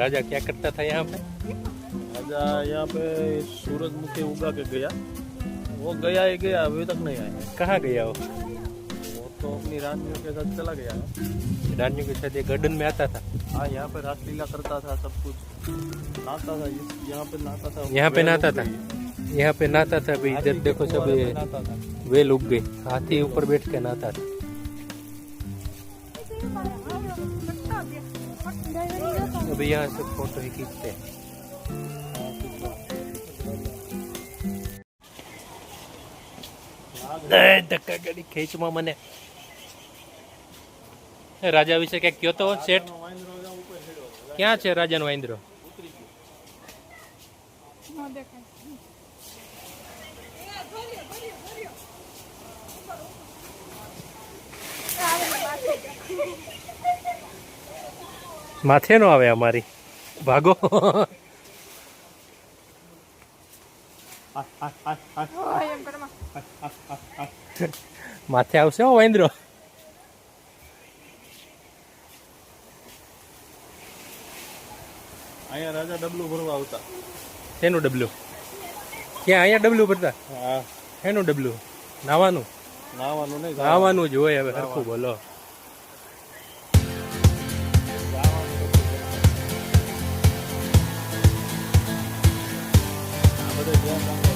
राजा क्या करता था यहाँ पे? राजा यहाँ पे सूरजमुखी उगा के गया, वो गया ही गया, अभी तक नहीं आया। कहाँ गया वो? वो तो अपनी रानियों के साथ चला गया है। रानियों के साथ ये गार्डन में आता था। हाँ, यहाँ पे रासलीला करता था, सब कुछ नहाता था, यहाँ पे नहाता था। यहाँ पे वेल नहाता उग था, गई। यहाँ पे नहाता था। अभी हाथी इधर के देखो सब फुहारे ये पे नहाता था। वेल उग गई, हाथी ऊपर बैठ के नहाता था। अभी यहाँ से फोटो ही खींचते हैं। धक्का गाड़ी खेचમાં મને રાજા વિશે ક્યાંક કયો તો શેઠ, ક્યાં છે રાજાનો વાંદરો? માથે નો આવે અમારી, ભાગો. માથે આવશે હો વાંદરો. અહીંયા રાજા ડબલું ભરવા આવતા. શેનું ડબલું? ક્યાં અહીંયા ડબલું ભરતા? હા, શેનું ડબલું? નાવાનું? નાવાનું નહીં, નાવાનું જ હોય. હવે સરખું બોલો. આ બધે ધ્યાન રાખવાનું.